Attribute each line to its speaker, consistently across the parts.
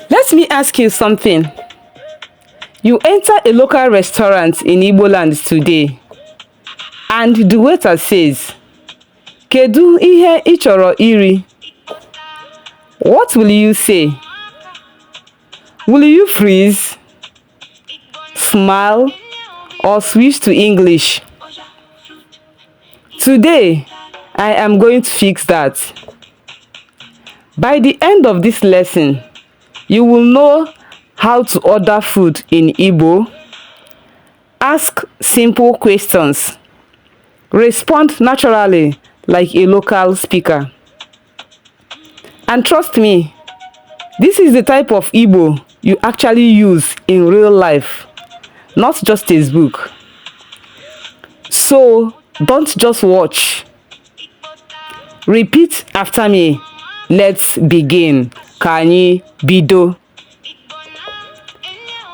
Speaker 1: Let me ask you something. You enter a local restaurant in Igbo land today, and the waiter says, "Kedu ihe ị chọrọ iri?" What will you say? Will you freeze, smile, or switch to English? Today, I am going to fix that. By the end of this lesson, you will know how to order food in Igbo, ask simple questions, respond naturally like a local speaker. And trust me, this is the type of Igbo you actually use in real life, not just a book. So don't just watch. Repeat after me. Let's begin. Ka anyị bido.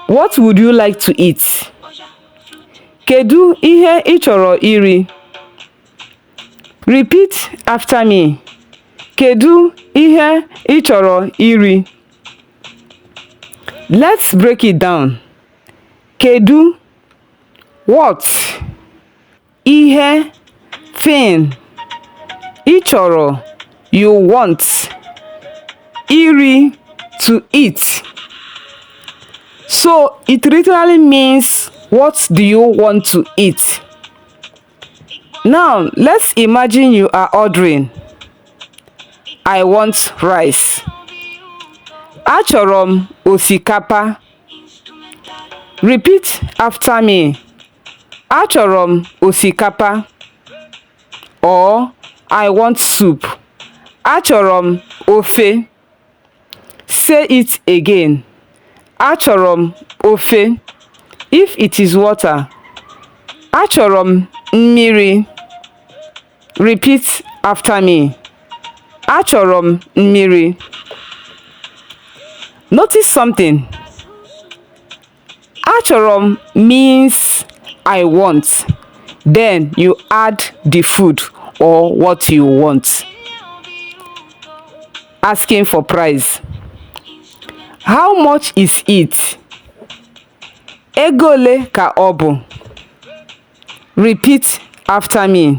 Speaker 1: What would you like to eat? Kedu ihe ị chọrọ iri? Repeat after me. Kedu ihe ị chọrọ iri? Let's break it down. Kedu, what? Ihe, thing. Ị chọrọ, you want. Iri, to eat. So it literally means, what do you want to eat? Now let's imagine you are ordering. I want rice. Achọrọ m osikapa. Repeat after me. Achọrọ m osikapa. Or I want soup. Achọrọ m ofe. Say it again. Achọrọ m ofe. If it is water, achọrọ m mmiri. Repeat after me. Achọrọ m mmiri. Notice something. Achọrọ m means I want. Then you add the food or what you want. Asking for price. How much is it? Ego ole ka ọ bụ? Repeat after me.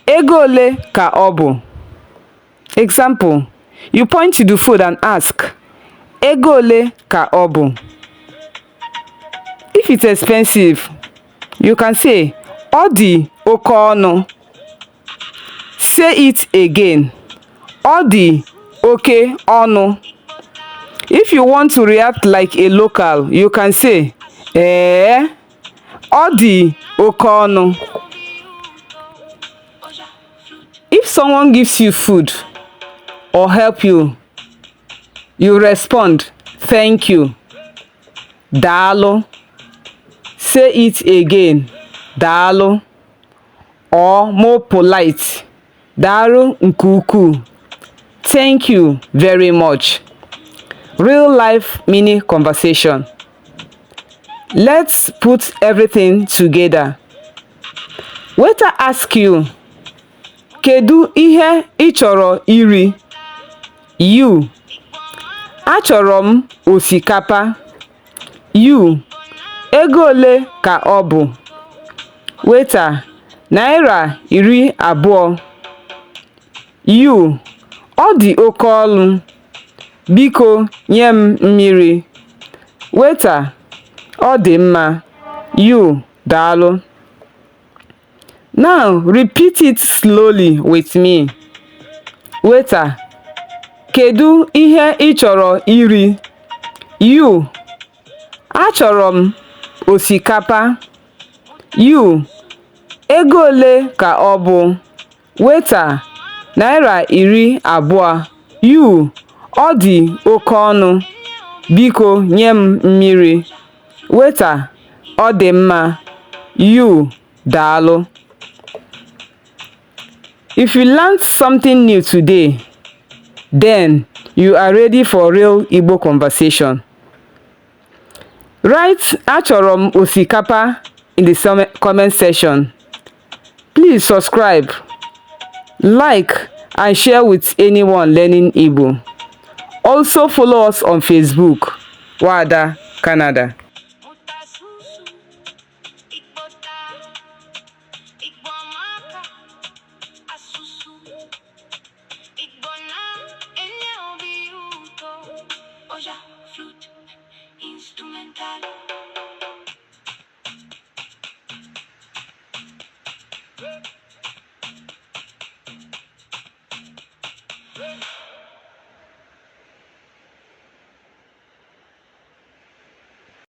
Speaker 1: Ego ole ka ọ bụ? Example, you point to the food and ask, ego ole ka ọ bụ? If it's expensive, you can say, ọ dị oke ọnụ. Say it again. Ọ dị oke ọnụ. If you want to react like a local, you can say, ọ dị oke ọnụ. If someone gives you food or help you, you respond, thank you. Daalụ. Say it again. Daalụ. Or more polite. Daalụ nke ukwuu. Thank you very much. Real life mini conversation. Let's put everything together. Waiter ask you, kedu ihe ị chọrọ iri? You. Achọrọ m osikapa. You. Ego ole ka ọ bụ? Waiter, naira 20. You. Ọ dị oke ọnụ. Biko nye m mmiri. Waiter, ọ dị mma. You. Daalụ. Now repeat it slowly with me. Waiter, kedu ihe ị chọrọ iri? You. Achọrọ m osikapa. You. Ego ole ka ọ bụ? Waiter, naira 20. You. Ọ dị oke ọnụ. Biko nye m mmiri. Waiter, ọ dị mma. You. Daalụ. If you learned something new today, then you are ready for real Igbo conversation. Write achọrọ m osikapa in the comment section. Please subscribe, like, and share with anyone learning Igbo. Also follow us on Facebook, Wada Canada.
Speaker 2: Flute, instrumental.